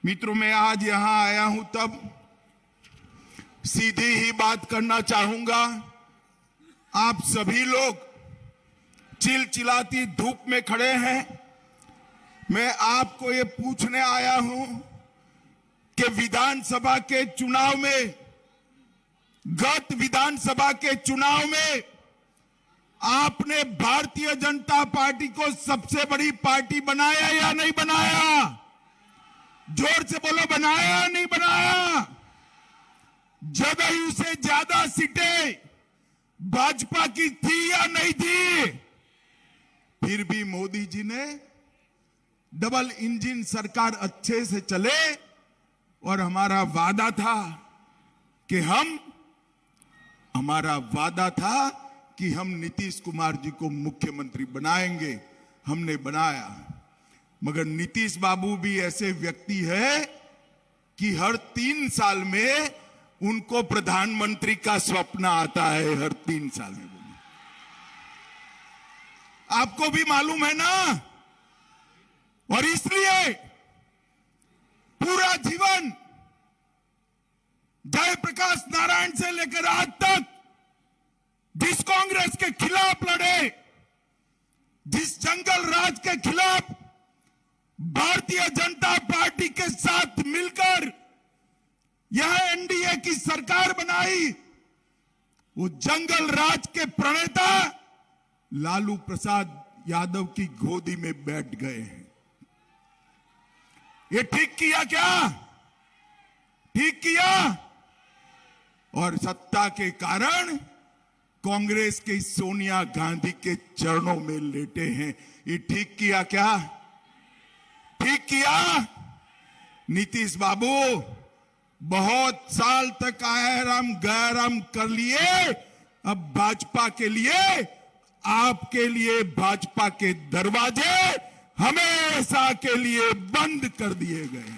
मित्रों, मैं आज यहां आया हूं तब सीधी ही बात करना चाहूंगा। आप सभी लोग चिलचिलाती धूप में खड़े हैं। मैं आपको ये पूछने आया हूं कि विधानसभा के चुनाव में, गत विधानसभा के चुनाव में आपने भारतीय जनता पार्टी को सबसे बड़ी पार्टी बनाया या नहीं बनाया? जोर से बोलो, बनाया या नहीं बनाया? जदयू से ज्यादा सीटें भाजपा की थी या नहीं थी? फिर भी मोदी जी ने डबल इंजन सरकार अच्छे से चले और हमारा वादा था कि हम नीतीश कुमार जी को मुख्यमंत्री बनाएंगे। हमने बनाया, मगर नीतीश बाबू भी ऐसे व्यक्ति है कि हर 3 साल में उनको प्रधानमंत्री का स्वप्न आता है। हर 3 साल में आपको भी मालूम है ना। और इसलिए पूरा जीवन जयप्रकाश नारायण से लेकर आज तक जिस कांग्रेस के खिलाफ लड़े, जिस जंगल राज के खिलाफ भारतीय जनता पार्टी के साथ मिलकर यह एनडीए की सरकार बनाई, वो जंगल राज के प्रणेता लालू प्रसाद यादव की गोदी में बैठ गए हैं। ये ठीक किया क्या? ठीक किया। और सत्ता के कारण कांग्रेस के सोनिया गांधी के चरणों में लेटे हैं। ये ठीक किया क्या? ठीक किया। नीतीश बाबू बहुत साल तक आराम गैराम कर लिए, अब भाजपा के लिए, आपके लिए भाजपा के दरवाजे हमेशा के लिए बंद कर दिए गए।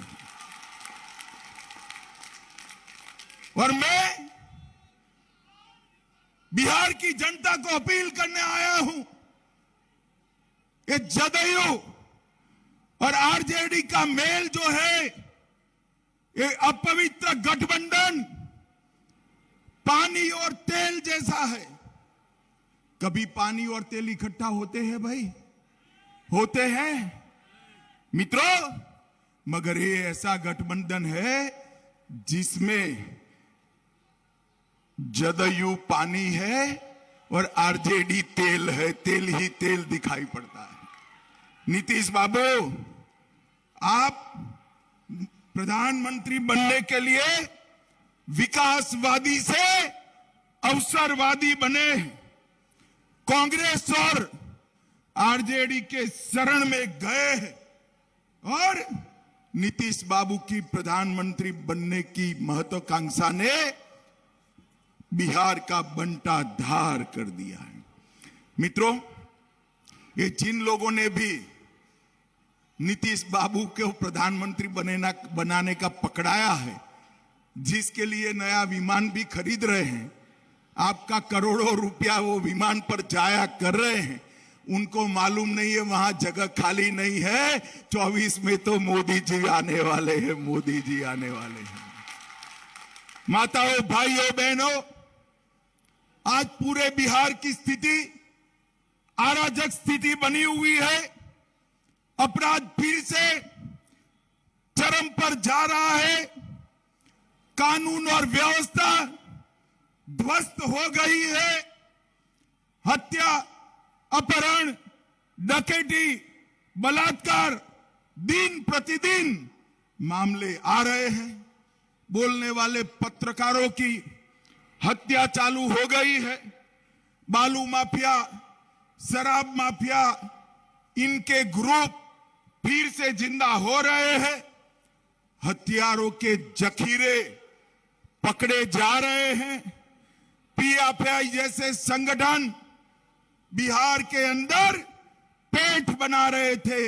और मैं बिहार की जनता को अपील करने आया हूं कि जदयू और आरजेडी का मेल जो है, ये अपवित्र गठबंधन पानी और तेल जैसा है। कभी पानी और तेल इकट्ठा होते हैं भाई? होते हैं मित्रों। मगर ये ऐसा गठबंधन है जिसमें जदयू पानी है और आरजेडी तेल है। तेल ही तेल दिखाई पड़ता है। नीतीश बाबू, आप प्रधानमंत्री बनने के लिए विकासवादी से अवसरवादी बने, कांग्रेस और आरजेडी के शरण में गए और नीतीश बाबू की प्रधानमंत्री बनने की महत्वाकांक्षा ने बिहार का बंटा धार कर दिया है। मित्रों, ये जिन लोगों ने भी नीतीश बाबू को प्रधानमंत्री बनाने का पकड़ाया है, जिसके लिए नया विमान भी खरीद रहे हैं, आपका करोड़ों रुपया वो विमान पर जाया कर रहे हैं, उनको मालूम नहीं है वहां जगह खाली नहीं है। 24 में तो मोदी जी आने वाले हैं। मोदी जी आने वाले हैं। माताओं, भाइयों, बहनों, आज पूरे बिहार की स्थिति अराजक स्थिति बनी हुई है। अपराध फिर से चरम पर जा रहा है। कानून और व्यवस्था ध्वस्त हो गई है। हत्या, अपहरण, डकैती, बलात्कार, दिन प्रतिदिन मामले आ रहे हैं। बोलने वाले पत्रकारों की हत्या चालू हो गई है। बालू माफिया, शराब माफिया, इनके ग्रुप फिर से जिंदा हो रहे हैं। हथियारों के जखीरे पकड़े जा रहे हैं। पीएफआई जैसे संगठन बिहार के अंदर पेट बना रहे थे।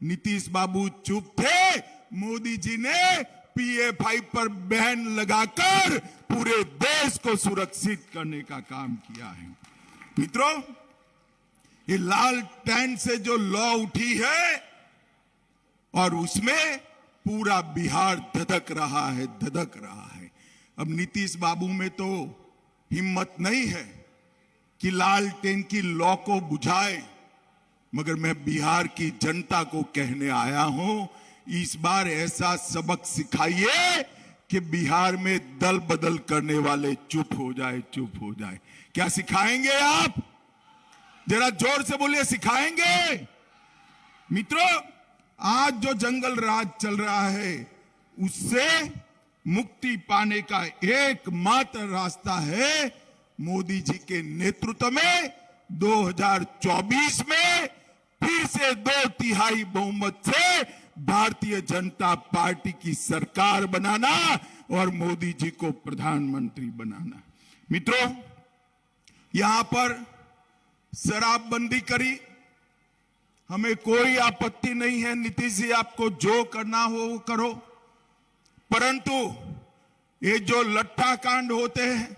नीतीश बाबू चुप थे। मोदी जी ने पीएफआई पर बैन लगाकर पूरे देश को सुरक्षित करने का काम किया है। मित्रों, ये लाल टैन से जो लॉ उठी है और उसमें पूरा बिहार धधक रहा है, धधक रहा है। अब नीतीश बाबू में तो हिम्मत नहीं है कि लालटेन की लौ को बुझाए, मगर मैं बिहार की जनता को कहने आया हूं, इस बार ऐसा सबक सिखाइए कि बिहार में दल बदल करने वाले चुप हो जाए, चुप हो जाए। क्या सिखाएंगे आप? जरा जोर से बोलिए, सिखाएंगे? मित्रों, आज जो जंगल राज चल रहा है उससे मुक्ति पाने का एकमात्र रास्ता है मोदी जी के नेतृत्व में 2024 में फिर से 2/3 बहुमत से भारतीय जनता पार्टी की सरकार बनाना और मोदी जी को प्रधानमंत्री बनाना। मित्रों, यहां पर शराबबंदी करी, हमें कोई आपत्ति नहीं है। नीतीश जी, आपको जो करना हो वो करो, परंतु ये जो लट्ठा कांड होते हैं,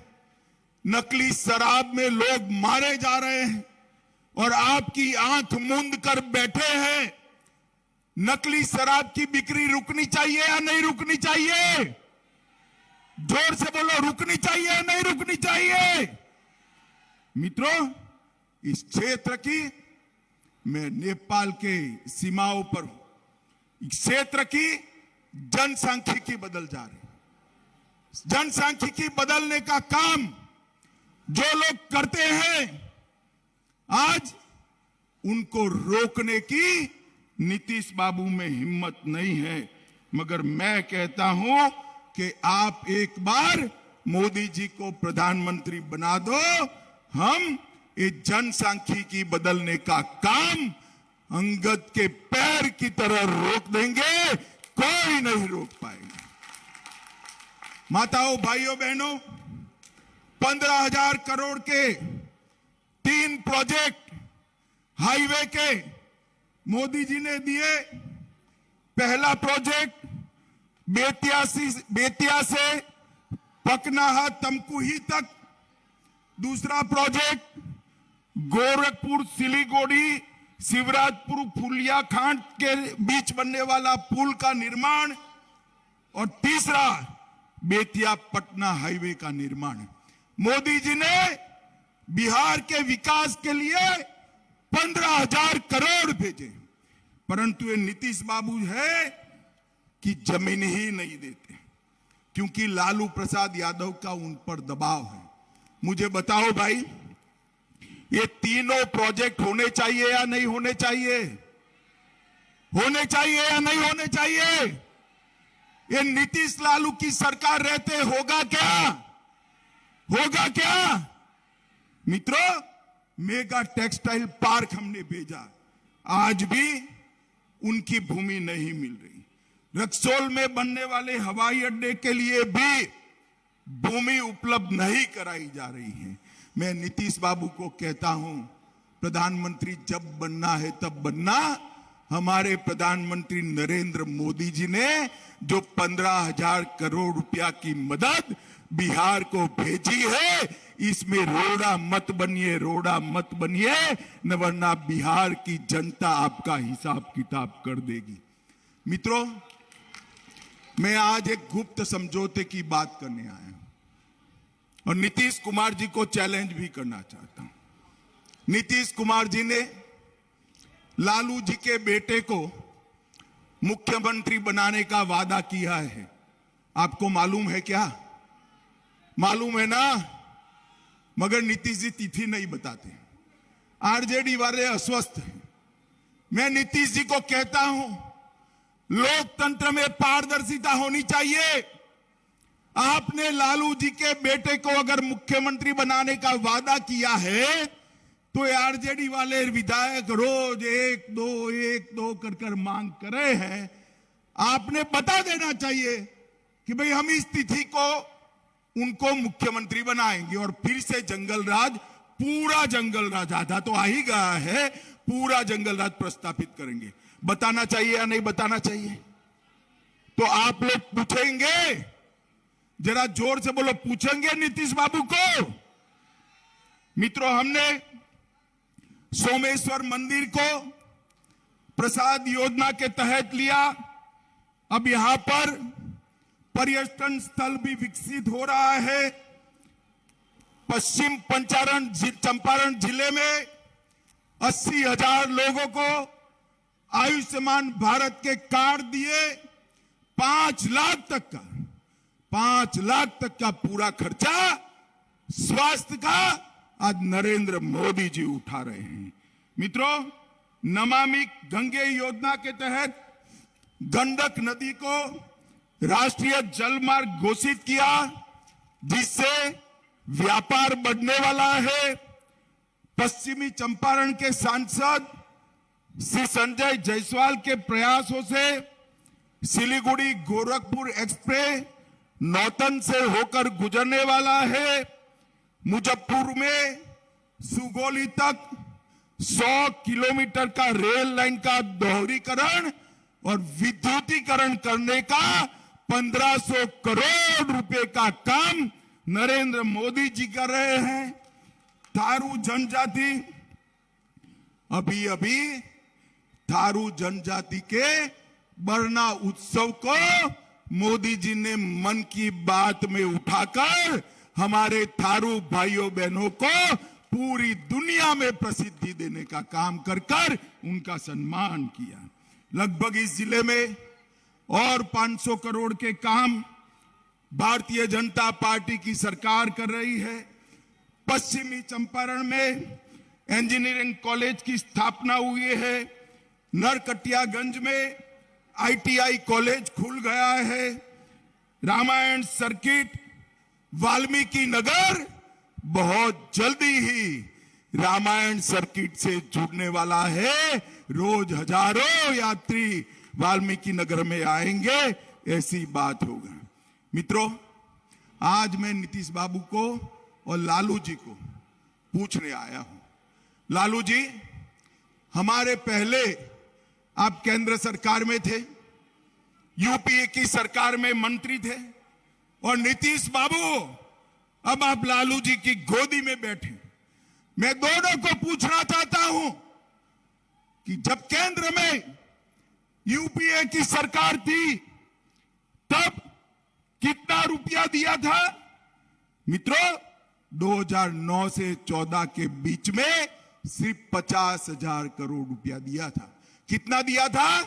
नकली शराब में लोग मारे जा रहे हैं और आपकी आंख मूंद कर बैठे हैं, नकली शराब की बिक्री रुकनी चाहिए या नहीं रुकनी चाहिए? जोर से बोलो, रुकनी चाहिए या नहीं रुकनी चाहिए? मित्रों, इस क्षेत्र की, मैं नेपाल के सीमाओं पर हूं, इस क्षेत्र की जनसांख्यिकी बदल जा रही है। जनसांख्यिकी बदलने का काम जो लोग करते हैं, आज उनको रोकने की नीतीश बाबू में हिम्मत नहीं है। मगर मैं कहता हूं कि आप एक बार मोदी जी को प्रधानमंत्री बना दो, हम ये जनसांख्यिकी बदलने का काम अंगद के पैर की तरह रोक देंगे, कोई नहीं रोक पाएगा। माताओं, भाइयों, बहनों, 15,000 करोड़ के 3 प्रोजेक्ट हाईवे के मोदी जी ने दिए। पहला प्रोजेक्ट बेतिया से पकनाहा तमकुही तक, दूसरा प्रोजेक्ट गोरखपुर सिलीगुड़ी शिवराजपुर फुलिया खांड के बीच बनने वाला पुल का निर्माण, और तीसरा बेतिया पटना हाईवे का निर्माण। मोदी जी ने बिहार के विकास के लिए 15,000 करोड़ भेजे, परंतु ये नीतीश बाबू है कि जमीन ही नहीं देते, क्योंकि लालू प्रसाद यादव का उन पर दबाव है। मुझे बताओ भाई, ये तीनों प्रोजेक्ट होने चाहिए या नहीं होने चाहिए? होने चाहिए या नहीं होने चाहिए? ये नीतीश लालू की सरकार रहते होगा क्या? होगा क्या? मित्रों, मेगा टेक्सटाइल पार्क हमने भेजा, आज भी उनकी भूमि नहीं मिल रही। रक्सौल में बनने वाले हवाई अड्डे के लिए भी भूमि उपलब्ध नहीं कराई जा रही है। मैं नीतीश बाबू को कहता हूं, प्रधानमंत्री जब बनना है तब बनना। हमारे प्रधानमंत्री नरेंद्र मोदी जी ने जो 15,000 करोड़ रुपया की मदद बिहार को भेजी है, इसमें रोड़ा मत बनिए, रोड़ा मत बनिए, न वरना बिहार की जनता आपका हिसाब किताब कर देगी। मित्रों, मैं आज एक गुप्त समझौते की बात करने आया हूं और नीतीश कुमार जी को चैलेंज भी करना चाहता हूं। नीतीश कुमार जी ने लालू जी के बेटे को मुख्यमंत्री बनाने का वादा किया है। आपको मालूम है क्या? मालूम है ना? मगर नीतीश जी तिथि नहीं बताते। आरजेडी वाले अस्वस्थ हैं। मैं नीतीश जी को कहता हूं, लोकतंत्र में पारदर्शिता होनी चाहिए। आपने लालू जी के बेटे को अगर मुख्यमंत्री बनाने का वादा किया है, तो आरजेडी वाले विधायक रोज 1-2 कर मांग कर रहे हैं। आपने बता देना चाहिए कि भाई हम इस तिथि को उनको मुख्यमंत्री बनाएंगे और फिर से जंगल राज, पूरा जंगल राज, आधा तो आ ही गया है, पूरा जंगल राज प्रस्तापित करेंगे। बताना चाहिए या नहीं बताना चाहिए? तो आप लोग पूछेंगे, जरा जोर से बोलो, पूछेंगे नीतीश बाबू को? मित्रों, हमने सोमेश्वर मंदिर को प्रसाद योजना के तहत लिया, अब यहां पर पर्यटन स्थल भी विकसित हो रहा है। पश्चिम चंपारण जिले में 80,000 लोगों को आयुष्मान भारत के कार्ड दिए। 5 लाख तक का पूरा खर्चा स्वास्थ्य का आज नरेंद्र मोदी जी उठा रहे हैं। मित्रों, नमामि गंगे योजना के तहत गंडक नदी को राष्ट्रीय जलमार्ग घोषित किया, जिससे व्यापार बढ़ने वाला है। पश्चिमी चंपारण के सांसद श्री संजय जायसवाल के प्रयासों से सिलीगुड़ी गोरखपुर एक्सप्रेस नौतन से होकर गुजरने वाला है। मुजफ्फरपुर में सुगौली तक 100 किलोमीटर का रेल लाइन का दोहरीकरण और विद्युतीकरण करने का 1500 करोड़ रुपए का काम नरेंद्र मोदी जी कर रहे हैं। थारू जनजाति, अभी थारू जनजाति के बरना उत्सव को मोदी जी ने मन की बात में उठाकर हमारे थारू भाइयों बहनों को पूरी दुनिया में प्रसिद्धि देने का काम कर उनका सम्मान किया। लगभग इस जिले में और 500 करोड़ के काम भारतीय जनता पार्टी की सरकार कर रही है। पश्चिमी चंपारण में इंजीनियरिंग कॉलेज की स्थापना हुई है। नरकटियागंज में ITI कॉलेज खुल गया है। रामायण सर्किट, वाल्मीकि नगर बहुत जल्दी ही रामायण सर्किट से जुड़ने वाला है। रोज हजारों यात्री वाल्मीकि नगर में आएंगे, ऐसी बात होगा। मित्रों, आज मैं नीतीश बाबू को और लालू जी को पूछने आया हूं। लालू जी, हमारे पहले आप केंद्र सरकार में थे, यूपीए की सरकार में मंत्री थे, और नीतीश बाबू अब आप लालू जी की गोदी में बैठे। मैं दोनों को पूछना चाहता हूं कि जब केंद्र में यूपीए की सरकार थी तब कितना रुपया दिया था? मित्रों, 2009 से 14 के बीच में सिर्फ 50,000 करोड़ रुपया दिया था। कितना दिया था?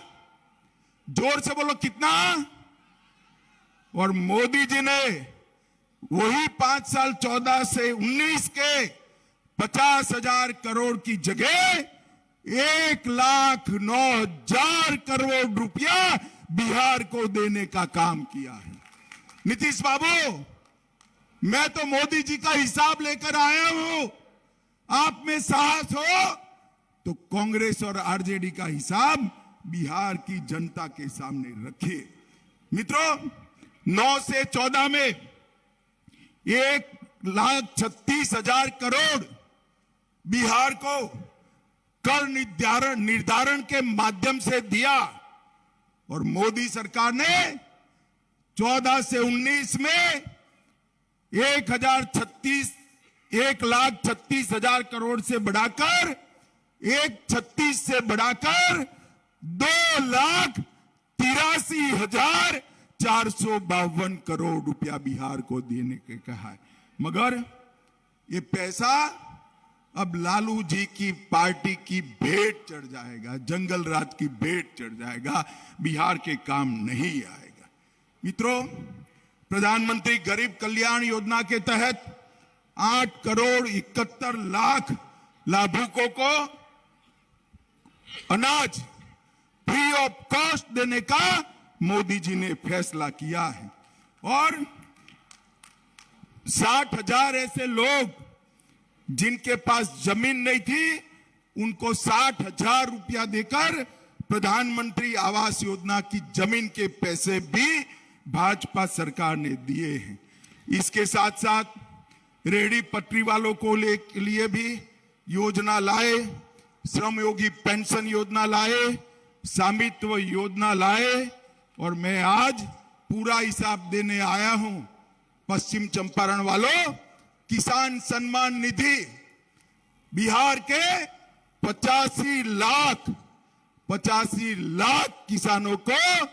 जोर से बोलो, कितना? और मोदी जी ने वही 5 साल 14 से 19 के 50,000 करोड़ की जगह 1,09,000 करोड़ रुपया बिहार को देने का काम किया है। नीतीश बाबू, मैं तो मोदी जी का हिसाब लेकर आया हूं। आप में साहस हो तो कांग्रेस और आरजेडी का हिसाब बिहार की जनता के सामने रखिए। मित्रों, 9 से 14 में 1,36,000 करोड़ बिहार को कर निर्धारण के माध्यम से दिया, और मोदी सरकार ने 14 से 19 में 1,36,000 करोड़ से बढ़ाकर 1,36 से बढ़ाकर 2,83,452 करोड़ रुपया बिहार को देने के कहा है। मगर ये पैसा अब लालू जी की पार्टी की भेंट चढ़ जाएगा, जंगल राज की भेंट चढ़ जाएगा, बिहार के काम नहीं आएगा। मित्रों, प्रधानमंत्री गरीब कल्याण योजना के तहत 8,71,00,000 लाभुकों को अनाज फ्री ऑफ कॉस्ट देने का मोदी जी ने फैसला किया है, और 60,000 ऐसे लोग जिनके पास जमीन नहीं थी, उनको 60,000 रुपया देकर प्रधानमंत्री आवास योजना की जमीन के पैसे भी भाजपा सरकार ने दिए हैं। इसके साथ साथ रेहड़ी पटरी वालों को लिए भी योजना लाए, श्रमयोगी पेंशन योजना लाए, स्वामित्व योजना लाए, और मैं आज पूरा हिसाब देने आया हूं। पश्चिम चंपारण वालों, किसान सम्मान निधि बिहार के 85 लाख किसानों को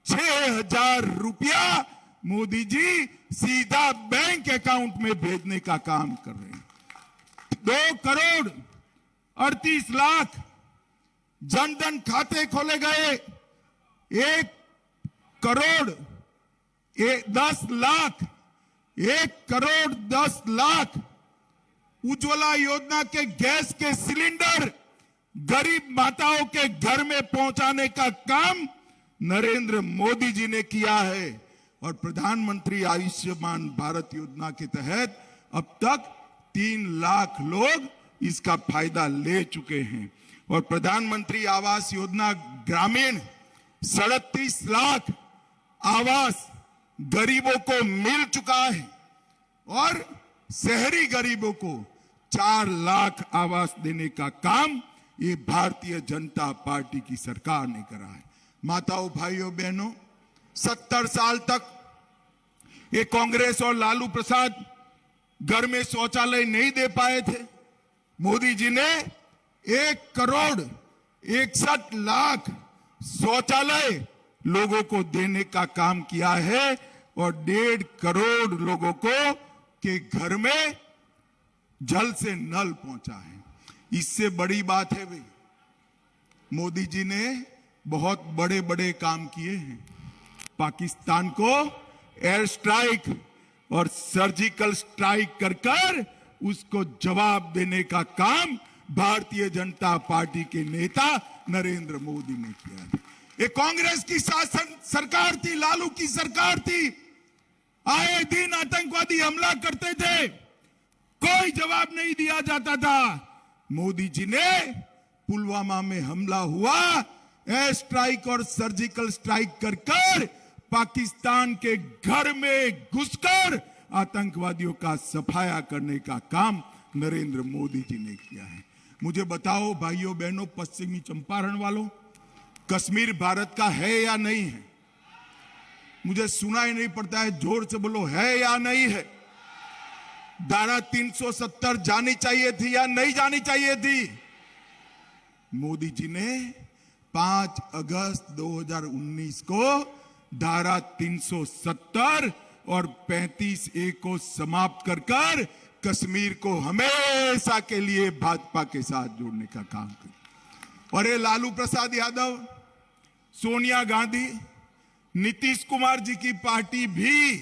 6,000 रुपया मोदी जी सीधा बैंक अकाउंट में भेजने का काम कर रहे हैं। 2,38,00,000 जनधन खाते खोले गए। 1,10,00,000 1,10,00,000 उज्ज्वला योजना के गैस के सिलेंडर गरीब माताओं के घर में पहुंचाने का काम नरेंद्र मोदी जी ने किया है। और प्रधानमंत्री आयुष्मान भारत योजना के तहत अब तक 3 लाख लोग इसका फायदा ले चुके हैं। और प्रधानमंत्री आवास योजना ग्रामीण 37 लाख आवास गरीबों को मिल चुका है। और शहरी गरीबों को 4 लाख आवास देने का काम ये भारतीय जनता पार्टी की सरकार ने करा है। माताओं, भाइयों, बहनों, 70 साल तक ये कांग्रेस और लालू प्रसाद घर में शौचालय नहीं दे पाए थे। मोदी जी ने 1,61,00,000 शौचालय लोगों को देने का काम किया है और 1.5 करोड़ लोगों को के घर में जल से नल पहुंचा है। इससे बड़ी बात है भाई, मोदी जी ने बहुत बड़े बड़े काम किए हैं। पाकिस्तान को एयर स्ट्राइक और सर्जिकल स्ट्राइक कर उसको जवाब देने का काम भारतीय जनता पार्टी के नेता नरेंद्र मोदी ने किया है। ये कांग्रेस की शासन सरकार थी, लालू की सरकार थी। आए दिन आतंकवादी हमला करते थे, कोई जवाब नहीं दिया जाता था। मोदी जी ने पुलवामा में हमला हुआ, एयर स्ट्राइक और सर्जिकल स्ट्राइक कर पाकिस्तान के घर में घुसकर आतंकवादियों का सफाया करने का काम नरेंद्र मोदी जी ने किया है। मुझे बताओ भाइयों बहनों, पश्चिमी चंपारण वालों, कश्मीर भारत का है या नहीं है? मुझे सुनाई नहीं पड़ता है, जोर से बोलो, है या नहीं है? धारा 370 जानी चाहिए थी या नहीं जानी चाहिए थी? मोदी जी ने 5 अगस्त 2019 को धारा 370 और 35A को समाप्त कर कश्मीर को हमेशा के लिए भाजपा के साथ जोड़ने का काम किया। और ये लालू प्रसाद यादव, सोनिया गांधी, नीतीश कुमार जी की पार्टी भी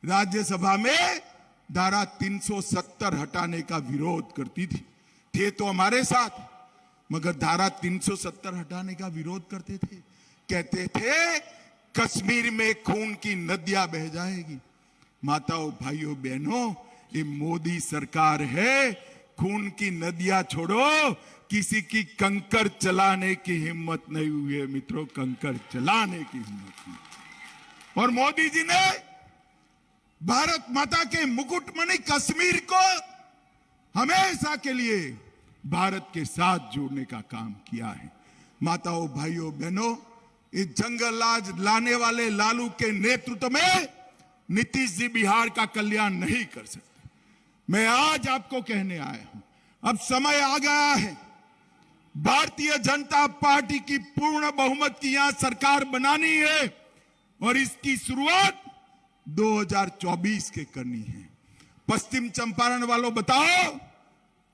राज्यसभा में धारा 370 हटाने का विरोध करती थी। थे तो हमारे साथ, मगर धारा 370 हटाने का विरोध करते थे। कहते थे कश्मीर में खून की नदियां बह जाएगी। माताओं, भाइयों, बहनों, ये मोदी सरकार है। खून की नदियां छोड़ो, किसी की कंकर चलाने की हिम्मत नहीं हुई है मित्रों, कंकर चलाने की हिम्मत नहीं। और मोदी जी ने भारत माता के मुकुटमणि कश्मीर को हमेशा के लिए भारत के साथ जोड़ने का काम किया है। माताओं, भाइयों, बहनों, इस जंगल राज लाने वाले लालू के नेतृत्व में नीतीश जी बिहार का कल्याण नहीं कर सकते। मैं आज आपको कहने आया हूं, अब समय आ गया है भारतीय जनता पार्टी की पूर्ण बहुमत की यहां सरकार बनानी है और इसकी शुरुआत 2024 के करनी है। पश्चिम चंपारण वालों बताओ,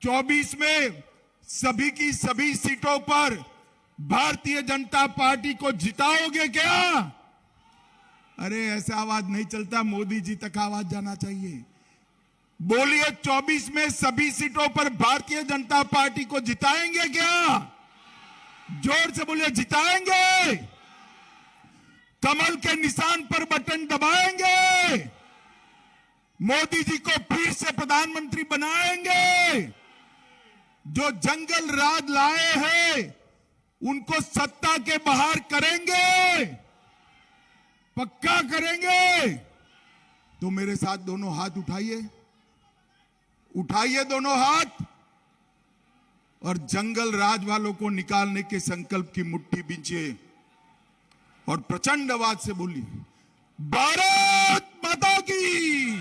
24 में सभी की सभी सीटों पर भारतीय जनता पार्टी को जिताओगे क्या? अरे ऐसा आवाज नहीं चलता, मोदी जी तक आवाज जाना चाहिए। बोलिए, 24 में सभी सीटों पर भारतीय जनता पार्टी को जिताएंगे क्या? जोर से बोलिए, जिताएंगे। कमल के निशान पर बटन दबाएंगे, मोदी जी को फिर से प्रधानमंत्री बनाएंगे। जो जंगल राज लाए हैं उनको सत्ता के बाहर करेंगे, पक्का करेंगे। तो मेरे साथ दोनों हाथ उठाइए, उठाइए दोनों हाथ और जंगल राज वालों को निकालने के संकल्प की मुट्ठी बींचिए और प्रचंड आवाज से बोलिए, भारत माता की,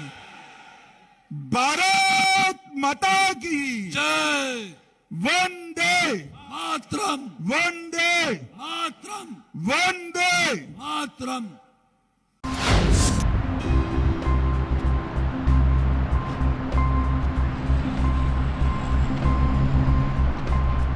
भारत माता की जय, वंदे मातरम, वंदे मातरम, वंदे मातरम। मातरम।